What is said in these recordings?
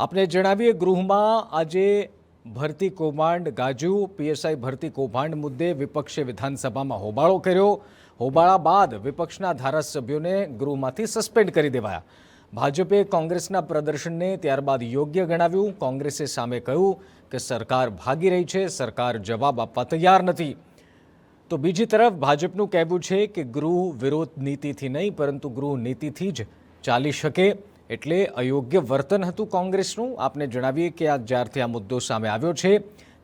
આપણે જણાવીએ ગૃહમાં આજે ભરતી કૌભાંડ ગાજ્યું। પીએસઆઈ ભરતી કૌભાંડ મુદ્દે વિપક્ષે વિધાનસભામાં હોબાળો કર્યો। હોબાળા બાદ વિપક્ષના ધારાસભ્યોને ગૃહમાંથી સસ્પેન્ડ કરી દેવાયા। ભાજપે કોંગ્રેસના પ્રદર્શનને ત્યારબાદ યોગ્ય ગણાવ્યું। કોંગ્રેસે સામે કહ્યું કે સરકાર ભાગી રહી છે, સરકાર જવાબ આપવા તૈયાર નથી। તો બીજી તરફ ભાજપનું કહેવું છે કે ગૃહ વિરોધ નીતિથી નહીં પરંતુ ગૃહ નીતિથી જ ચાલી શકે, એટલે અયોગ્ય વર્તન હતું કોંગ્રેસનું। આપને જણાવીએ કે જ્યારથી આ મુદ્દો સામે આવ્યો છે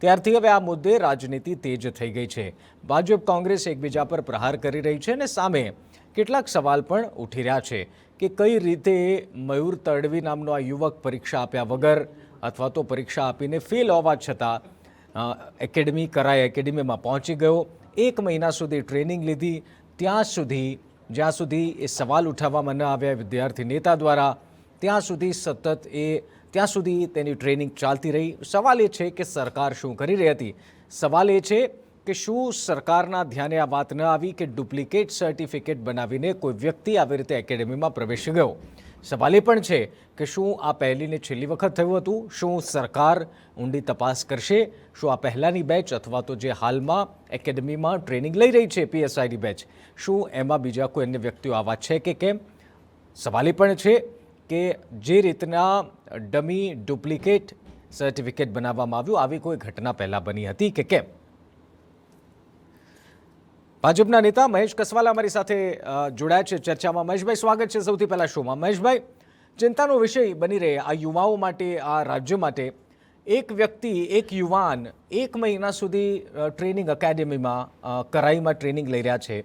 ત્યારથી હવે આ મુદ્દે રાજનીતિ તેજ થઈ ગઈ છે। ભાજપ કોંગ્રેસ એકબીજા પર પ્રહાર કરી રહી છે અને સામે કેટલાક સવાલ પણ ઉઠી રહ્યા છે કે કઈ રીતે મયુર તડવી નામનો આ યુવક પરીક્ષા આપ્યા વગર અથવા તો પરીક્ષા આપીને ફેલ હોવા છતાં એકેડમી કરાઈ એકેડમીમાં પહોંચી ગયો। 1 મહિના સુધી ટ્રેનિંગ લીધી, જ્યાં સુધી એ સવાલ ઉઠાવવામાં ન આવ્યા વિદ્યાર્થી નેતા દ્વારા ત્યાં સુધી તેની ટ્રેનિંગ ચાલતી રહી। સવાલ એ છે કે સરકાર શું કરી રહી હતી? સવાલ એ છે કે શું સરકારના ધ્યાને આ વાત ન આવી કે ડુપ્લિકેટ સર્ટિફિકેટ બનાવીને કોઈ વ્યક્તિ આવી રીતે એકેડેમીમાં પ્રવેશી ગયો? સવાલ એ પણ છે કે શું આ પહેલીને છેલ્લી વખત થયું હતું? શું સરકાર ઊંડી તપાસ કરશે? શું આ પહેલાંની બેચ અથવા તો જે હાલમાં એકેડમીમાં ટ્રેનિંગ લઈ રહી છે પીએસઆઈની બેચ, શું એમાં બીજા કોઈ અન્ય વ્યક્તિઓ આવા છે કે કેમ? સવાલ એ પણ છે કે જે રીતના ડમી ડુપ્લિકેટ સર્ટિફિકેટ બનાવવામાં આવ્યું, આવી કોઈ ઘટના પહેલાં બની હતી કે કેમ? ભાજપના નેતા મહેશ કસવાલા અમારી સાથે જોડાયા છે ચર્ચામાં। મહેશભાઈ, સ્વાગત છે સૌથી પહેલાં શોમાં। મહેશભાઈ, ચિંતાનો વિષય બની રહે આ યુવાઓ માટે, આ રાજ્ય માટે, એક વ્યક્તિ, એક યુવાન 1 મહિના સુધી ટ્રેનિંગ એકેડેમીમાં કરાઈમાં ટ્રેનિંગ લઈ રહ્યા છે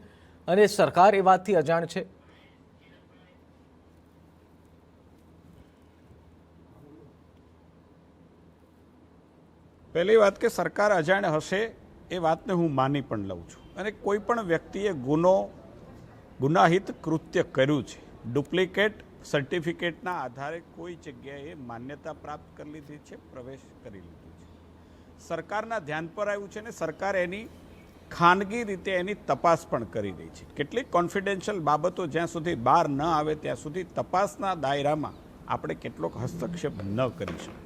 અને સરકાર એ વાતથી અજાણ છે? પહેલી વાત કે સરકાર અજાણ હશે એ વાતને હું માની પણ લઉં છું, અને કોઈ પણ વ્યક્તિએ ગુનાહિત કૃત્ય કર્યું છે, ડુપ્લિકેટ સર્ટિફિકેટના આધારે કોઈ જગ્યાએ માન્યતા પ્રાપ્ત કરી લીધી છે, પ્રવેશ કરી લીધો છે, સરકારના ધ્યાન પર આવ્યું છે અને સરકાર એની ખાનગી રીતે એની તપાસ પણ કરી રહી છે। કેટલીક કોન્ફિડેન્શિયલ બાબતો જ્યાં સુધી બહાર ન આવે ત્યાં સુધી તપાસના દાયરામાં આપણે કેટલોક હસ્તક્ષેપ ન કરી શકીએ।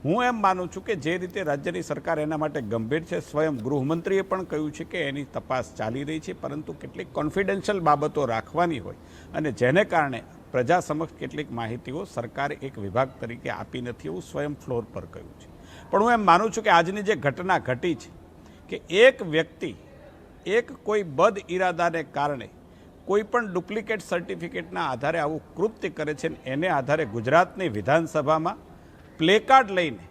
હું એમ માનું છું કે જે રીતે રાજ્યની સરકાર એના માટે ગંભીર છે, સ્વયં ગૃહમંત્રીએ પણ કહ્યું છે કે એની તપાસ ચાલી રહી છે, પરંતુ કેટલીક કોન્ફિડેન્શિયલ બાબતો રાખવાની હોય અને જેને કારણે પ્રજા સમક્ષ કેટલીક માહિતીઓ સરકારે એક વિભાગ તરીકે આપી નથી, એવું સ્વયં ફ્લોર પર કહ્યું છે। પણ હું એમ માનું છું કે આજની જે ઘટના ઘટી છે કે એક વ્યક્તિ કોઈ બદ ઇરાદાને કારણે કોઈ પણ ડુપ્લિકેટ સર્ટિફિકેટના આધારે આવું કૃત્ય કરે છે, એને આધારે ગુજરાતની વિધાનસભામાં પ્લેકાર્ડ લઈને,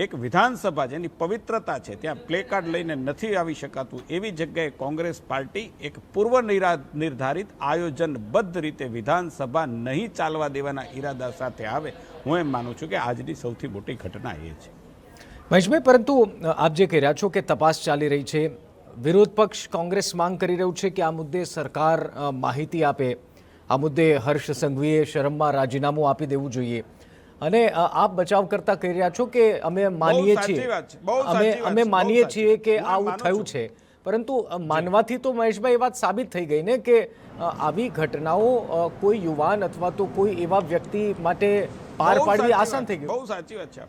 એક વિધાનસભા જેની પવિત્રતા છે ત્યાં પ્લેકાર્ડ લઈને નથી આવી શકાતું, એવી જગ્યાએ કોંગ્રેસ પાર્ટી એક પૂર્વ નિર્ધારિત આયોજનબદ્ધ રીતે વિધાનસભા નહીં ચાલવા દેવાના ઈરાદા સાથે આવે, હું એમ માનું છું કે આજની સૌથી મોટી ઘટના એ છે। મહેશભાઈ, પરંતુ આપ જે કહી રહ્યા છો કે તપાસ ચાલી રહી છે, વિરોધ પક્ષ કોંગ્રેસ માંગ કરી રહ્યું છે કે આ મુદ્દે સરકાર માહિતી આપે, આ મુદ્દે હર્ષ સંઘવીએ શરમમાં રાજીનામું આપી દેવું જોઈએ, અને આપ બચાવ કરતા કહી રહ્યા છો કે અમે માનીએ છીએ કે આવું થયું છે, પરંતુ માનવાથી તો મહેશભાઈ એ વાત સાબિત થઈ ગઈ ને કે આવી ઘટનાઓ કોઈ યુવાન અથવા તો કોઈ એવા વ્યક્તિ માટે પાર પાડવી આસાન થઈ ગયું। બહુ સાચી વાત છે।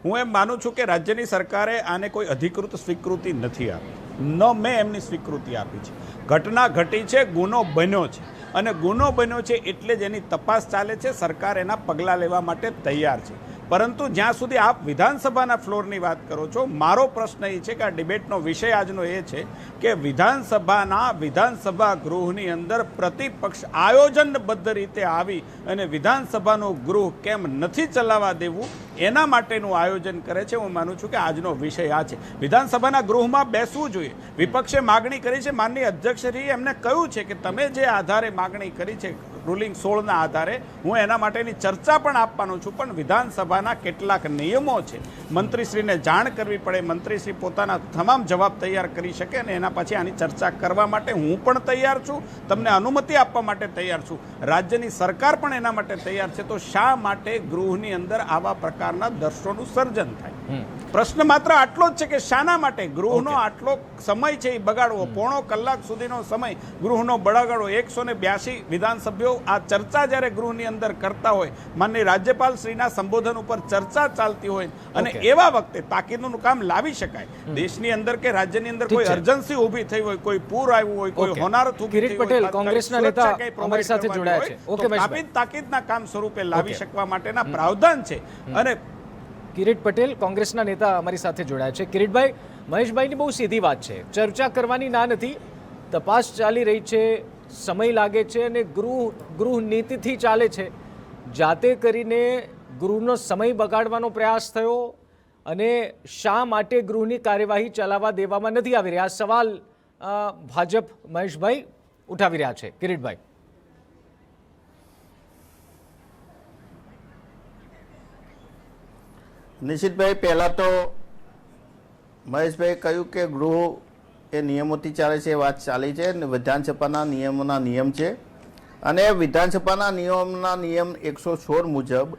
હું એમ માનું છું કે રાજ્યની સરકારે આને કોઈ અધિકૃત સ્વીકૃતિ નથી આપી, ન મેં એમની સ્વીકૃતિ આપી છે। ઘટના ઘટી છે, ગુનો બન્યો છે, અને ગુનો બન્યો છે એટલે જ એની તપાસ ચાલે છે, સરકાર એના પગલાં લેવા માટે તૈયાર છે। પરંતુ જ્યાં સુધી આપ વિધાનસભાના ફ્લોરની વાત કરો છો, મારો પ્રશ્ન એ છે કે આ ડિબેટનો વિષય આજનો એ છે કે વિધાનસભા ગૃહની અંદર પ્રતિપક્ષ આયોજનબદ્ધ રીતે આવી અને વિધાનસભાનું ગૃહ કેમ નથી ચલાવવા દેવું એના માટેનું આયોજન કરે છે। હું માનું છું કે આજનો વિષય આ છે, વિધાનસભાના ગૃહમાં બેસવું જોઈએ। વિપક્ષે માગણી કરી છે, માનનીય અધ્યક્ષશ્રીએ એમને કહ્યું છે કે તમે જે આધારે માગણી કરી છે રૂલિંગ 16ના આધારે, હું એના માટેની ચર્ચા પણ આપવાનો છું, પણ વિધાનસભાના કેટલાક નિયમો છે, મંત્રીશ્રીને જાણ કરવી પડે, મંત્રીશ્રી પોતાના તમામ જવાબ તૈયાર કરી શકે અને એના પછી આની ચર્ચા કરવા માટે હું પણ તૈયાર છું, તમને અનુમતિ આપવા માટે તૈયાર છું, રાજ્યની સરકાર પણ એના માટે તૈયાર છે। તો શા માટે ગૃહની અંદર આવા પ્રકારના દ્રશ્યોનું સર્જન થાય? પ્રશ્ન માત્ર આટલો જ છે કે શાના માટે ગૃહનો આટલો સમય છે એ બગાડવો, પોણો કલાક સુધીનો સમય ગૃહનો બગાડવો. 182 વિધાનસભ્યો આ ચર્ચા જ્યારે ગૃહની અંદર કરતા હોય, માનનીય રાજ્યપાલ શ્રીના સંબોધન ઉપર ચર્ચા ચાલતી હોય અને એવા વખતે તાકીદનું કામ લાવી શકાય. દેશની અંદર કે રાજ્યની અંદર કોઈ અર્જન્સી ઊભી થઈ હોય, કોઈ પૂર આવ્યું હોય, કોઈ હોનારત ઊભી થઈ હોય, પટેલ કોંગ્રેસના નેતા અમારી સાથે જોડાયા છે. ઓકે, તાકીદના કામ સ્વરૂપે લાવી શકવા માટેના પ્રાવધાન છે. અને કિરીટ પટેલ કોંગ્રેસના નેતા અમારી સાથે જોડાયા છે. કિરીટભાઈ, મહેશભાઈની બહુ સીધી વાત છે, ચર્ચા કરવાની ના નથી, તપાસ ચાલી રહી છે, સમય લાગે છે અને ગૃહ નીતિથી ચાલે છે. જાતે કરીને ગૃહનો સમય બગાડવાનો પ્રયાસ થયો અને શા માટે ગૃહની કાર્યવાહી ચલાવવા દેવામાં નથી આવી રહ્યા, સવાલ ભાજપ મહેશભાઈ ઉઠાવી રહ્યા છે. કિરીટભાઈ. નિશિતભાઈ, પહેલાં તો મહેશભાઈએ કહ્યું કે ગૃહ એ નિયમોથી ચાલે છે, એ વાત ચાલી છે. વિધાનસભાના નિયમોના નિયમ છે અને વિધાનસભાના નિયમના નિયમ 116 મુજબ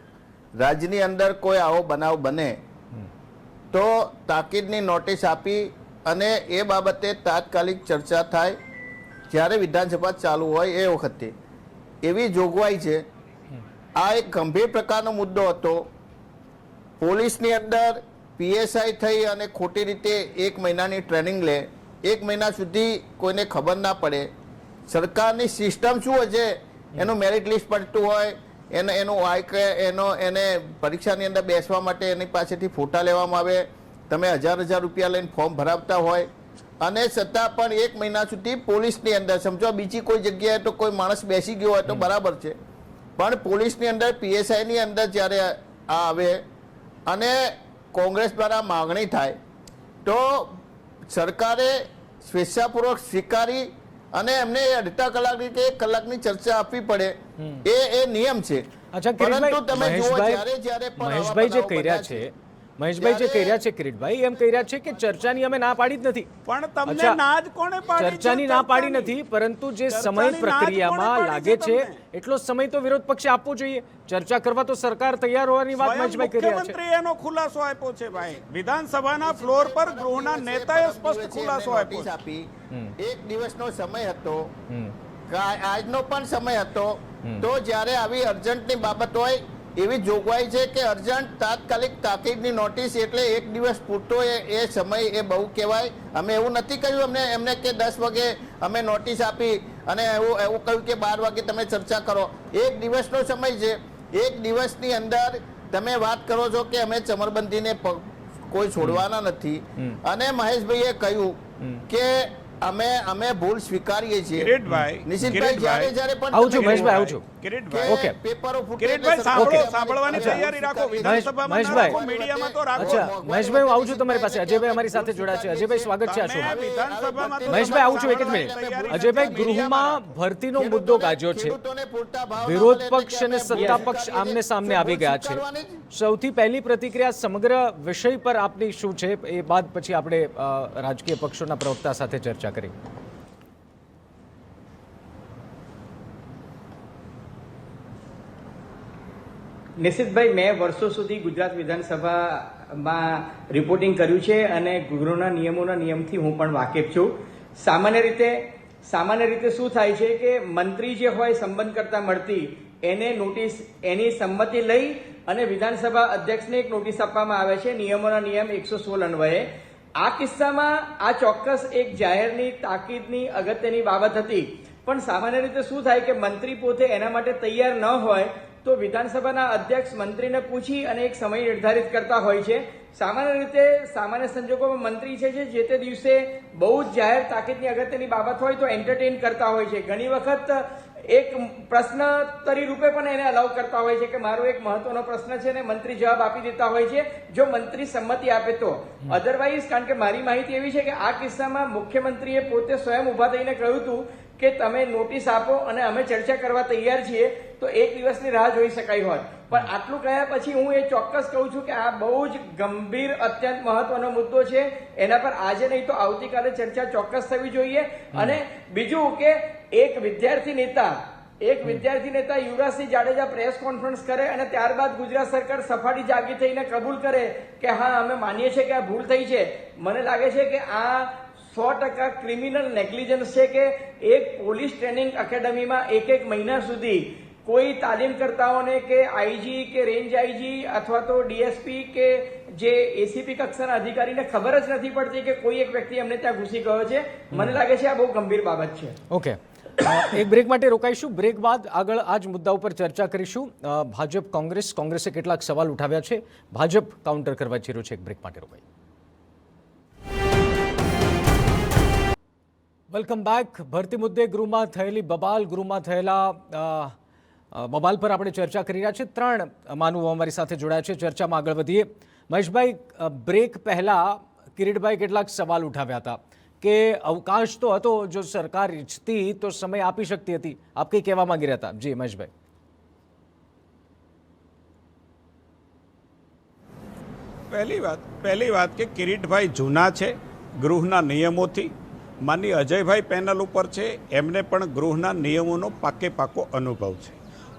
રાજ્યની અંદર કોઈ આવો બનાવ બને તો તાકીદની નોટિસ આપી અને એ બાબતે તાત્કાલિક ચર્ચા થાય જ્યારે વિધાનસભા ચાલુ હોય એ વખતે. એવી જોગવાઈ છે. આ એક ગંભીર પ્રકારનો મુદ્દો હતો. પોલીસની અંદર પીએસઆઈ થઈ અને ખોટી રીતે 1 મહિનાની ટ્રેનિંગ લે, 1 મહિના સુધી કોઈને ખબર ના પડે. સરકારની સિસ્ટમ શું હશે, એનું મેરિટ લિસ્ટ પડતું હોય, એને પરીક્ષાની અંદર બેસવા માટે એની પાસેથી ફોટા લેવામાં આવે, તમે હજાર રૂપિયા લઈને ફોર્મ ભરાવતા હોય અને છતાં પણ 1 મહિના સુધી પોલીસની અંદર, સમજો બીજી કોઈ જગ્યાએ તો કોઈ માણસ બેસી ગયો હોય તો બરાબર છે, પણ પોલીસની અંદર પીએસઆઈની અંદર જ્યારે આ આવે અને કોંગ્રેસ દ્વારા માગણી થાય તો સરકારે સ્વેચ્છાપૂર્વક સ્વીકારી અને એમને અડધા કલાકની કે 1 કલાકની ચર્ચા આપવી પડે, એ નિયમ છે. પરંતુ તમે જુઓ મહેશભાઈ જે કહી રહ્યા છે, મહેશભાઈ જે કહી રહ્યા છે, કિરીટભાઈ એમ કહી રહ્યા છે કે ચર્ચાની અમે ના પાડી જ નથી. પણ તમને ના જ કોણે પાડી? ચર્ચાની ના પાડી નથી, પરંતુ જે સમય પ્રક્રિયામાં લાગે છે એટલો સમય તો વિરોધ પક્ષે આપવો જોઈએ. ચર્ચા કરવા તો સરકાર તૈયાર હોવાની વાત મહેશભાઈ કરી રહ્યા છે. મુખ્યમંત્રીએ એનો ખુલાસો આપ્યો છે ભાઈ, વિધાનસભાના ફ્લોર પર ગૃહના નેતાએ સ્પષ્ટ ખુલાસો આપ્યો. 1 દિવસનો સમય હતો, આજનો પણ સમય હતો. તો જ્યારે આવી અર્જન્ટની બાબત હોય એવી જોગવાઈ છે કે અર્જન્ટ તાત્કાલિક તાકીદની નોટિસ એટલે 1 દિવસ પૂરતો એ સમય એ બહુ કહેવાય. અમે એવું નથી કહ્યું એમને કે 10 વાગે અમે નોટિસ આપી અને એવું કહ્યું કે 12 વાગે તમે ચર્ચા કરો. 1 દિવસનો સમય છે. 1 દિવસની અંદર તમે વાત કરો છો કે અમે ચમરબંધીને કોઈ છોડવાના નથી. અને મહેશભાઈએ કહ્યું કે અમે ભૂલ સ્વીકારીએ છીએ. નિશિતભાઈ, જ્યારે પણ આવું છું મહેશભાઈ, આવું છું. ઓકે, પેપરો સાંભળવાની તૈયારી રાખો. વિધાનસભામાં રાખો, મીડિયામાં તો રાખો. અચ્છા મહેશભાઈ, હું આવું છું તમારી પાસે. અજયભાઈ અમારી સાથે જોડાયા છે. અજયભાઈ, સ્વાગત છે આ શોમાં. મહેશભાઈ, આવું છું એક જ મિનિટ. અજયભાઈ, ગૃહમાં ભરતીનો મુદ્દો ગાજ્યો છે, વિરોધ પક્ષ અને સત્તા પક્ષ આમને સામને આવી ગયા છે. સૌથી પહેલી પ્રતિક્રિયા સમગ્ર વિષય પર આપની શું છે, એ બાદ પછી આપણે રાજકીય પક્ષોના પ્રવક્તા સાથે ચર્ચા કરી. નિશિતભાઈ, મેં વર્ષો સુધી ગુજરાત વિધાનસભામાં રિપોર્ટિંગ કર્યું છે અને ગૃહના નિયમથી હું પણ વાકેફ છું. સામાન્ય રીતે શું થાય છે કે મંત્રી જે હોય સંબંધ કરતા મળતી એને નોટિસ, એની સંમતિ લઈ અને વિધાનસભા અધ્યક્ષને એક નોટિસ આપવામાં આવે છે નિયમોના નિયમ 116 અન્વયે. આ કિસ્સામાં આ ચોક્કસ એક જાહેરની તાકીદની અગત્યની બાબત હતી, પણ સામાન્ય રીતે શું થાય કે મંત્રી પોતે એના માટે તૈયાર ન હોય તો વિધાનસભાના અધ્યક્ષ મંત્રીને પૂછી અને એક સમય નિર્ધારિત કરતા હોય છે. સામાન્ય રીતે સામાન્ય સંજોગોમાં મંત્રી છે જે તે દિવસે બહુ જ જાહેર તાકીદની અગત્યની બાબત હોય તો એન્ટરટેન કરતા હોય છે. ઘણી વખત એક પ્રશ્નોત્તરી રૂપે પણ એને અલાઉ કરતા હોય છે કે મારો એક મહત્વનો પ્રશ્ન છે ને મંત્રી જવાબ આપી દેતા હોય છે જો મંત્રી સંમતિ આપે તો. અધરવાઇઝ, કારણ કે મારી માહિતી એવી છે કે આ કિસ્સામાં મુખ્યમંત્રીએ પોતે સ્વયં ઉભા થઈને કહ્યું હતું કે તમે નોટિસ આપો અને અમે ચર્ચા કરવા તૈયાર છીએ, તો 1 દિવસની રાહ જોઈ શકાય હોત. પણ આટલું કહ્યા પછી હું એ ચોક્કસ કહું છું કે આ બહુ જ ગંભીર, અત્યંત મહત્વનો મુદ્દો છે. એના પર આજે નહીં તો આવતીકાલે ચર્ચા ચોક્કસ થવી જોઈએ. અને બીજું કે એક વિદ્યાર્થી નેતા એક વિદ્યાર્થી નેતા યુવરાજસિંહ જાડેજા પ્રેસ કોન્ફરન્સ કરે અને ત્યારબાદ ગુજરાત સરકાર સફાળી જાગી થઈને કબૂલ કરે કે હા અમે માનીએ છીએ કે આ ભૂલ થઈ છે. મને લાગે છે કે આ 100% ક્રિમિનલ નેગ્લિજન્સ છે કે એક પોલીસ ટ્રેનિંગ એકેડમીમાં એક મહિના સુધી કોઈ તાલીમકર્તાઓને કે આઈજી કે રેન્જ આઈજી અથવા તો ડીએસપી કે જે એસીપી કક્ષાના અધિકારીને ખબર જ નથી પડતી કે કોઈ એક વ્યક્તિ એમને ત્યાં ઘૂસી ગયો છે. મને લાગે છે આ બહુ ગંભીર બાબત છે. ઓકે, એક બ્રેક માટે રોકાઈશું. બ્રેક બાદ આગળ આ જ મુદ્દા ઉપર ચર્ચા કરીશું. ભાજપ કોંગ્રેસે કેટલાક સવાલ ઉઠાવ્યા છે, ભાજપ કાઉન્ટર કરવા જઈ રહ્યું છે. એક બ્રેક માટે રોકાઈ. Welcome back. ભરતી મુદ્દે ગૃહમાં થયેલી બબાલ, ગૃહમાં થયેલા બબાલ પર આપણે ચર્ચા કરી રહ્યા છીએ. 3 માનવો અમારી સાથે જોડાયા છે. ચર્ચામાં આગળ વધીએ. મહેશભાઈ, બ્રેક પહેલા કિરીટભાઈ કેટલાક સવાલ ઉઠાવ્યા હતા કે અવકાશ તો હતો, જો સરકાર ઈચ્છતી તો સમય આપી શકતી હતી. આપ કંઈ કહેવા માંગી રહ્યા હતા? જી મહેશભાઈ. પહેલી વાત કે કિરીટભાઈ જૂના છે ગૃહના નિયમોથી. માનની અજયભાઈ પેનલ ઉપર છે, એમને પણ ગૃહના નિયમોનો પાકો અનુભવ છે.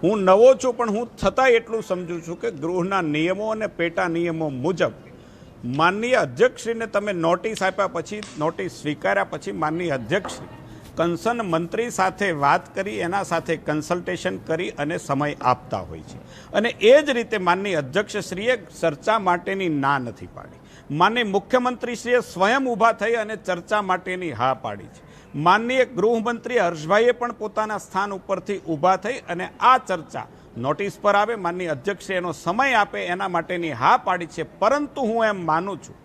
હું નવો છું પણ હું છતાંય એટલું સમજુ છું કે ગૃહના નિયમો અને પેટા નિયમો મુજબ માનનીય અધ્યક્ષશ્રીને તમે નોટિસ આપ્યા પછી, નોટિસ સ્વીકાર્યા પછી માનનીય અધ્યક્ષશ્રી કન્સર્ન મંત્રી સાથે વાત કરી, એના સાથે કન્સલ્ટેશન કરી અને સમય આપતા હોય છે. અને એ જ રીતે માનનીય અધ્યક્ષશ્રીએ ચર્ચા માટેની ના નથી પાડી. માનનીય મુખ્યમંત્રીશ્રીએ સ્વયં ઊભા થઈ અને ચર્ચા માટેની હા પાડી છે. માનનીય ગૃહમંત્રી હર્ષભાઈએ પણ પોતાના સ્થાન ઉપરથી ઊભા થઈ અને આ ચર્ચા નોટિસ પર આવે, માનનીય અધ્યક્ષે એનો સમય આપે એના માટેની હા પાડી છે. પરંતુ હું એમ માનું છું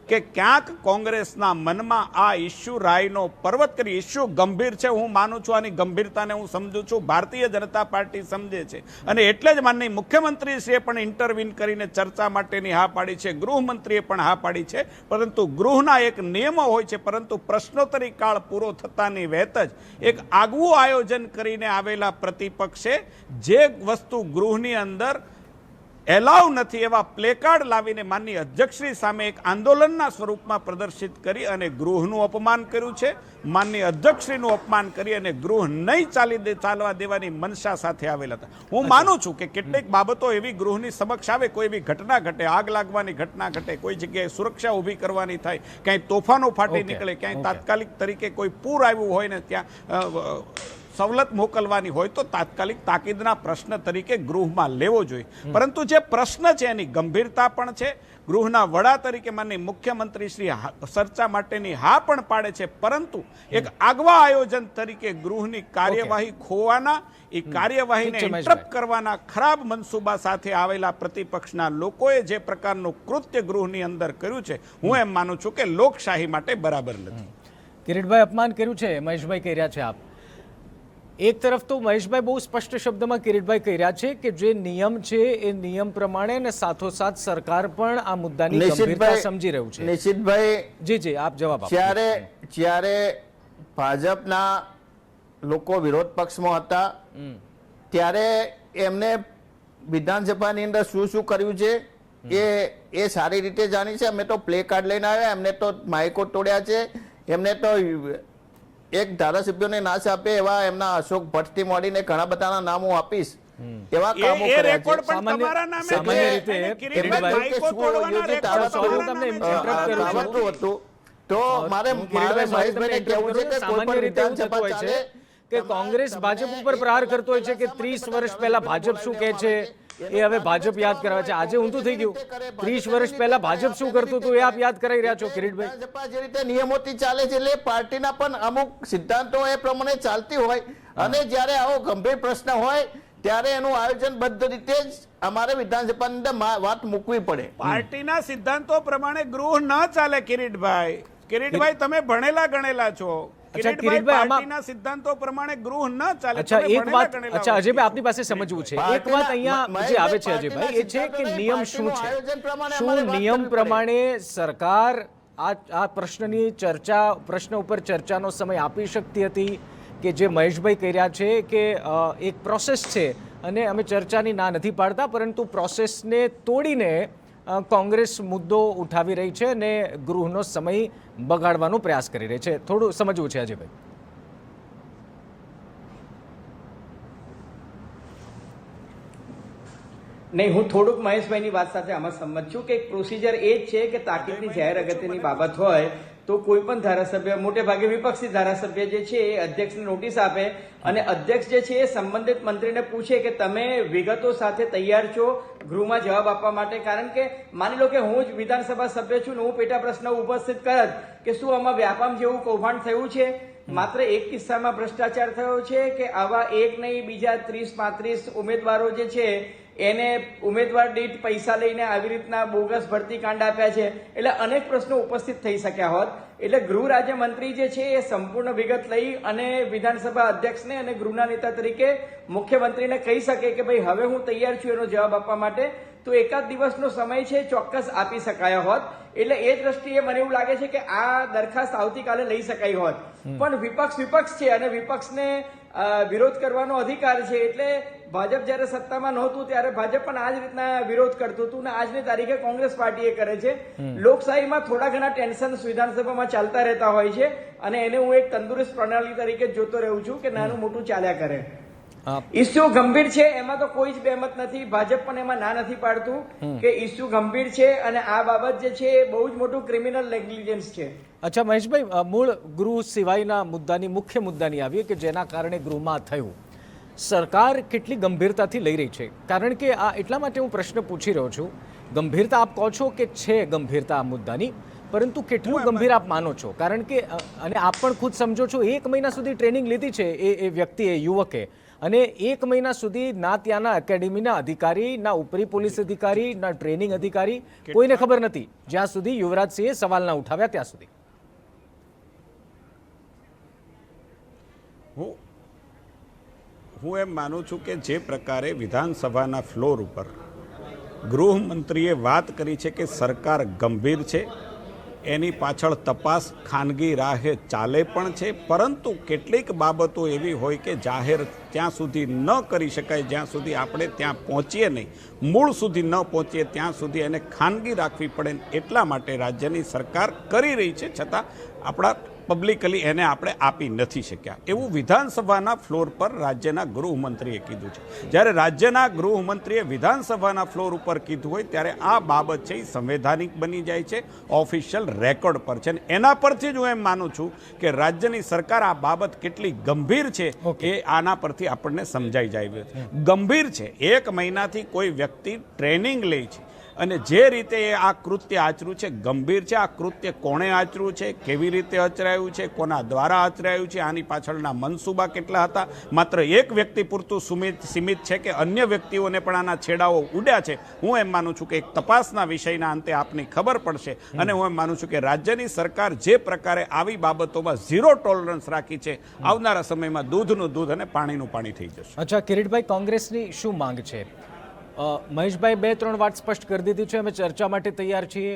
કે ક્યાંક કોંગ્રેસના મનમાં આ ઇસ્યુ રાયનો પર્વત કરી, ઇસ્યુ ગંભીર છે, હું માનું છું, આની ગંભીરતાને હું સમજું છું, ભારતીય જનતા પાર્ટી સમજે છે. અને એટલે જ માનનીય મુખ્યમંત્રીશ્રીએ પણ ઇન્ટરવીન કરીને ચર્ચા માટેની હા પાડી છે, ગૃહમંત્રીએ પણ હા પાડી છે. પરંતુ ગૃહના એક નિયમો હોય છે, પરંતુ પ્રશ્નોત્તરી કાળ પૂરો થતાની વહેત જ એક આગવું આયોજન કરીને આવેલા પ્રતિપક્ષે જે વસ્તુ ગૃહની અંદર એલાવ નથી એવા પ્લેકાર્ડ લાવીને માનનીય અધ્યક્ષશ્રી સામે એક આંદોલનના સ્વરૂપમાં પ્રદર્શિત કરી અને ગૃહનું અપમાન કર્યું છે. માનનીય અધ્યક્ષશ્રીનું અપમાન કરી અને ગૃહ નહીં ચાલવા દેવાની મનસા સાથે આવેલા હતા. હું માનું છું કે કેટલીક બાબતો એવી ગૃહની સમક્ષ આવે, કોઈ એવી ઘટના ઘટે, આગ લાગવાની ઘટના ઘટે, કોઈ જગ્યાએ સુરક્ષા ઊભી કરવાની થાય, ક્યાંય તોફાનો ફાટી નીકળે, ક્યાંય તાત્કાલિક તરીકે કોઈ પૂર આવ્યું હોય ને ત્યાં સવલત મોકલવાની હોય તો તાત્કાલિક તાકીદના પ્રશ્ન તરીકે ગૃહમાં લેવો જોઈએ. પરંતુ જે પ્રશ્ન છે એની ગંભીરતા પણ છે. ગૃહના વડા તરીકે માનનીય મુખ્યમંત્રી શ્રી ચર્ચા માટેની હા પણ પાડે છે, પરંતુ એક આગવા આયોજન તરીકે ગૃહની કાર્યવાહી ખોવાના, એ કાર્યવાહીને ઇન્ટરપ્ટ કરવાના ખરાબ મનસુબા સાથે આવેલા પ્રતિપક્ષના લોકોએ જે પ્રકારનું કૃત્ય ગૃહની અંદર કર્યું છે, હું એમ માનું છું કે લોકશાહી માટે બરાબર નથી. કિરીટભાઈ અપમાન કર્યું છે, મહેશભાઈ કહી રહ્યા છે. આપ એક તરફ તો મહેશભાઈ બહુ સ્પષ્ટ શબ્દમાં કિરીટભાઈ કહી રહ્યા છે કે જે નિયમ છે એ નિયમ પ્રમાણે અને સાથોસાથ સરકાર પણ આ મુદ્દાની ગંભીરતા સમજી રહ્યું છે. નિશિતભાઈ, જી આપ જવાબ આપો. જ્યારે ભાજપના લોકો વિરોધ પક્ષમાં હતા ત્યારે એમને વિધાનસભાની અંદર શું કર્યું છે એ સારી રીતે જાણી છે. અમે તો પ્લે કાર્ડ લઈને આવ્યા, એમને તો માઇકો તોડ્યા છે, એમને તો એક ધારાસભ્યોને નાશ આપે એવા એમના અશોક ભટ્ટથી મળીને ઘણા બધાના નામો આપીશ એવા કામો કર્યા છે. સામાન્ય રીતે તો મારે મહેશભાઈને કહેવું છે કે કોઈ પણ વિધાનસભા ચાલે કે કોંગ્રેસ ભાજપ ઉપર પ્રહાર કરતો હોય છે કે 30 વર્ષ પહેલા ભાજપ શું કહે છે એ હવે ભાજપ યાદ કરાવે છે. આજે ઊંધું થઈ ગયું. 30 વર્ષ પહેલા ભાજપ શું કરતું હતું એ આપ યાદ કરાવી રહ્યા છો કિરીટભાઈ. ભાજપા જે રીતે નિયમોથી ચાલે છે એટલે પાર્ટીના પણ અમુક સિદ્ધાંતો એ પ્રમાણે ચાલતી હોય અને જ્યારે આવો ગંભીર પ્રશ્ન હોય ત્યારે એનું આયોજનબદ્ધ રીતે જ અમારે વિધાનસભાની અંદર વાત મૂકવી પડે. પાર્ટીના સિદ્ધાંતો પ્રમાણે ગૃહ ન ચાલે. કિરીટભાઈ તમે ભણેલા ગણેલા છો. સિદ્ધાંતો પ્રમાણે ગૃહ ન ચાલે. અજયભાઈ આપની પાસે સમજવું છે. એક વાત અહીંયા જે આવે છે અજયભાઈ એ છે કે નિયમ શું છે, શું નિયમ પ્રમાણે સરકાર આ પ્રશ્નની ચર્ચા, પ્રશ્ન ઉપર ચર્ચાનો સમય આપી શકતી હતી કે જે મહેશભાઈ કહી રહ્યા છે કે એક પ્રોસેસ છે અને અમે ચર્ચાની ના નથી પાડતા, પરંતુ પ્રોસેસને તોડીને કોંગ્રેસ મુદ્દો ઉઠાવી રહી છે અને ગૃહનો સમય બગાડવાનો પ્રયાસ કરી રહી છે. થોડું સમજવું છે અજયભાઈ. નહીં, હું થોડુંક મહેશભાઈની વાત સાથે આમાં સંમત છું કે પ્રોસિજર એ જ છે કે તાકીદની જાહેર અગત્યની બાબત હોય તો કોઈ પણ ધારાસભ્ય, મોટે ભાગે વિપક્ષી ધારાસભ્ય જે છે એ અધ્યક્ષને નોટિસ આપે અને અધ્યક્ષ જે છે એ સંબંધિત મંત્રીને પૂછે કે તમે વિગતો સાથે તૈયાર છો ગૃહમાં જવાબ આપવા માટે. કારણ કે માની લો કે હું જ વિધાનસભા સભ્ય છું ને હું પેટા પ્રશ્ન ઉપસ્થિત કરત કે શું આમાં વ્યાપામ જેવું કૌભાંડ થયું છે, માત્ર એક કિસ્સામાં ભ્રષ્ટાચાર થયો છે કે આવા એક નહીં બીજા 30-35 ઉમેદવારો જે છે એને ઉમેદવાર દીઠ પૈસા લઈને આવી રીતના બોગસ ભરતી કાંડ આપ્યા છે, એટલે અનેક પ્રશ્નો ઉપસ્થિત થઈ શક્યા હોત. એટલે ગૃહ રાજ્યમંત્રી જે છે એ સંપૂર્ણ વિગત લઈ અને વિધાનસભા અધ્યક્ષને અને ગૃહના નેતા તરીકે મુખ્યમંત્રીને કહી શકે કે ભાઈ હવે હું તૈયાર છું એનો જવાબ આપવા માટે, તો એકાદ દિવસનો સમય છે ચોક્કસ આપી શકાયા હોત. એટલે એ દ્રષ્ટિએ મને એવું લાગે છે કે આ દરખાસ્ત આવતીકાલે લઈ શકાઈ હોત. પણ વિપક્ષ છે અને વિપક્ષને વિરોધ કરવાનો અધિકાર છે. એટલે ભાજપ જયારે સત્તામાં નહોતું ત્યારે ભાજપ પણ આ જ રીતના વિરોધ કરતું હતું ને આજની તારીખે કોંગ્રેસ પાર્ટીએ કરે છે. લોકશાહીમાં થોડા ઘણા ટેન્શન વિધાનસભામાં ચાલતા રહેતા હોય છે અને એને હું એક તંદુરસ્ત પ્રણાલી તરીકે જોતો રહું છું કે નાનું મોટું ચાલ્યા કરે. ઇસ્યુ ગંભીર છે એમાં તો કોઈ જ બેમત નથી. ભાજપ પણ એમાં ના નથી પાડતું કે ઇસ્યુ ગંભીર છે અને આ બાબત જે છે એ બહુ જ મોટું ક્રિમિનલ નેગ્લિજન્સ છે. અચ્છા મહેશભાઈ, મૂળ ગૃહ સિવાયના મુખ્ય મુદ્દાની આવીએ કે જેના કારણે ગૃહમાં થયું, સરકાર કેટલી ગંભીરતાથી લઈ રહી છે? કારણ કે આ એટલા માટે હું પ્રશ્ન પૂછી રહ્યો છું, ગંભીરતા આપ કહો છો કે છે ગંભીરતા આ મુદ્દાની, પરંતુ કેટલું ગંભીર આપ માનો છો? કારણ કે અને આપ પણ ખુદ સમજો છો 1 મહિના સુધી ટ્રેનિંગ લીધી છે એ વ્યક્તિએ, યુવકે, અને 1 મહિના સુધી ના ત્યાંના એકેડેમીના અધિકારી, ના ઉપરી પોલીસ અધિકારી, ના ટ્રેનિંગ અધિકારી, કોઈને ખબર નથી જ્યાં સુધી યુવરાજસિંહે સવાલ ના ઉઠાવ્યા ત્યાં સુધી. હું એમ માનું છું કે જે પ્રકારે વિધાનસભાના ફ્લોર ઉપર ગૃહમંત્રીએ વાત કરી છે કે સરકાર ગંભીર છે, એની પાછળ તપાસ ખાનગી રાહે ચાલે પણ છે, પરંતુ કેટલીક બાબતો એવી હોય કે જાહેર ત્યાં સુધી ન કરી શકાય જ્યાં સુધી આપણે ત્યાં પહોંચીએ નહીં, મૂળ સુધી ન પહોંચીએ ત્યાં સુધી એને ખાનગી રાખવી પડે. એટલા માટે રાજ્યની સરકાર કરી રહી છે છતાં આપણા પબ્લિકલી એને આપણે આપી નથી શક્યા એવું વિધાનસભાના ફ્લોર પર રાજ્યના ગૃહમંત્રીએ કીધું છે. જ્યારે રાજ્યના ગૃહમંત્રીએ વિધાનસભાના ફ્લોર ઉપર કીધું હોય ત્યારે આ બાબત છે એ સંવૈધાનિક બની જાય છે, ઓફિશિયલ રેકોર્ડ પર છે. એના પરથી જ હું એમ માનું છું કે રાજ્યની સરકાર આ બાબત કેટલી ગંભીર છે એ આના પરથી આપણને સમજાઈ જાય છે. ગંભીર છે. 1 મહિનાથી કોઈ વ્યક્તિ ટ્રેનિંગ લે છે અને જે રીતે એ આ કૃત્ય આચર્યું છે ગંભીર છે. આ કૃત્ય કોણે આચર્યું છે, કેવી રીતે આચરાયું છે, કોના દ્વારા આચરાયું છે, આની પાછળના મનસૂબા કેટલા હતા? માત્ર એક વ્યક્તિ પૂરતું સીમિત છે કે અન્ય વ્યક્તિઓને પણ આના છેડાઓ ઉડ્યા છે? હું એમ માનું છું કે એક તપાસના વિષયના અંતે આપની ખબર પડશે. અને હું એમ માનું છું કે રાજ્યની સરકાર જે પ્રકારે આવી બાબતોમાં ઝીરો ટોલરન્સ રાખી છે, આવનારા સમયમાં દૂધનું દૂધ અને પાણીનું પાણી થઈ જશે. અચ્છા કિરીટભાઈ, કોંગ્રેસની શું માંગ છે? મહેશભાઈ 2-3 વાત સ્પષ્ટ કરી દીધી છે, અમે ચર્ચા માટે તૈયાર છીએ.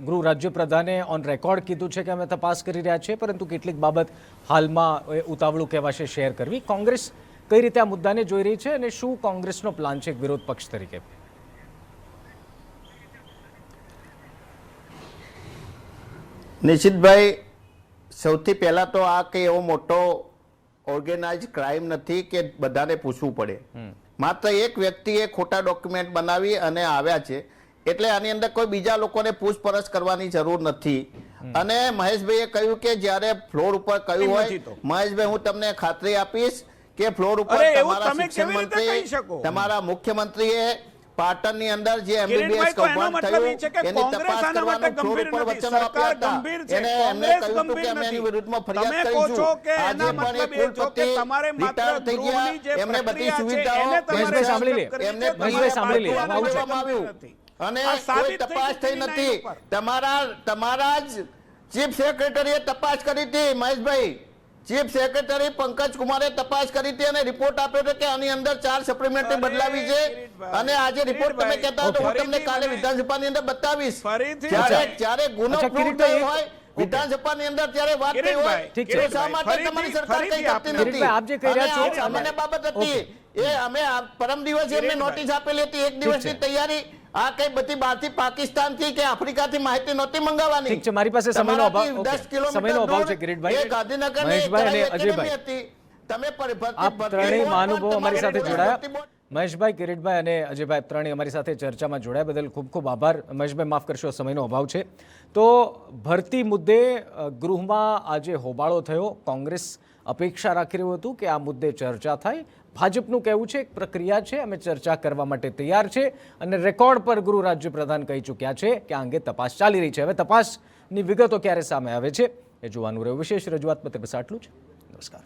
ગૃહ રાજ્ય પ્રધાને ઓન રેકોર્ડ કીધું છે કે અમે તપાસ કરી રહ્યા છીએ, પરંતુ કેટલીક બાબત હાલમાં ઉતાવળું કહેવાશે શેર કરવી. કોંગ્રેસ કઈ રીતે આ મુદ્દાને જોઈ રહી છે અને શું કોંગ્રેસનો પ્લાન છે વિરોધ પક્ષ તરીકે? નિશિતભાઈ, સૌથી પહેલા તો આ કંઈ એવો મોટો ઓર્ગેનાઇઝ ક્રાઇમ નથી કે બધાને પૂછવું પડે. માત્ર એક વ્યક્તિએ ખોટા ડોક્યુમેન્ટ બનાવી અને આવ્યા છે, એટલે આની અંદર કોઈ બીજા લોકોને પૂછપરછ કરવાની જરૂર નથી. અને મહેશભાઈએ કહ્યું કે જ્યારે ફ્લોર ઉપર કહ્યું હોય, મહેશભાઈ હું તમને ખાતરી આપીશ કે ફ્લોર ઉપર તમારા શિક્ષણ મંત્રી, તમારા મુખ્યમંત્રીએ પાટણની અંદર જે MBBS કૌભાંડ થયું એની તપાસ કરવાનું ફ્લોર ઉપર વચન આપ્યા હતા. એને એમને કહ્યું હતું કે અમે એની વિરુદ્ધમાં ફરિયાદ કરીશું. આજે પણ એ કુલપતિ રિટાયર થઈ ગયા, એમને બધી સુવિધાઓ એમને આપવામાં આવ્યું અને કોઈ તપાસ થઈ નથી. તમારા જ ચીફ સેક્રેટરીએ તપાસ કરી હતી મહેશભાઈ. ચીફ સેક્રેટરી પંકજ કુમારે તપાસ કરી હતી અને રિપોર્ટ આપ્યો હતો કે આની અંદર 4 સપ્લિમેન્ટરી બદલાવી છે. અને આજે રિપોર્ટ તમે કહેતા તો હું તમને કાલે વિધાનસભાની અંદર બતાવીશ. જ્યારે ગુનો પ્રૂવ થયો હોય વિધાનસભાની અંદર ત્યારે વાત થઈ હોય તો શા માટે તમારી સરકાર કઈ કરતી નથી? આપ જે કહી રહ્યા છો સામાન્ય બાબત હતી. એ અમે પરમ દિવસે એમને નોટિસ આપેલી હતી, 1 દિવસની તૈયારી. આ કઈ બધી બહારથી પાકિસ્તાનથી કે આફ્રિકાથી માહિતી નહોતી મંગાવવાની. ઠીક છે, મારી પાસે સમયનો અભાવ છે કિરીટભાઈ. એ ગાંધીનગરની મહેશભાઈ અને અજયભાઈ, હતી. તમે આપ ત્રણેય મહાનુભાવો અમારી સાથે જોડાયા. મહેશભાઈ, કિરીટભાઈ અને અજયભાઈ ત્રણેય અમારી સાથે ચર્ચામાં જોડાયા બદલ ખૂબ ખૂબ આભાર. મહેશભાઈ, માફ કરશો, સમયનો અભાવ છે. તો ભરતી મુદ્દે ગૃહમાં આજે હોબાળો થયો. કોંગ્રેસ અપેક્ષા રાખી રહ્યું હતું કે આ મુદ્દે ચર્ચા થાય. ભાજપનું કહેવું છે એક પ્રક્રિયા છે, અમે ચર્ચા કરવા માટે તૈયાર છે અને રેકોર્ડ પર ગૃહ રાજ્યપ્રધાન કહી ચૂક્યા છે કે આ અંગે તપાસ ચાલી રહી છે. હવે તપાસની વિગતો ક્યારે સામે આવે છે એ જોવાનું રહ્યું. વિશેષ રજૂઆત પત્ર બસ આટલું જ. નમસ્કાર.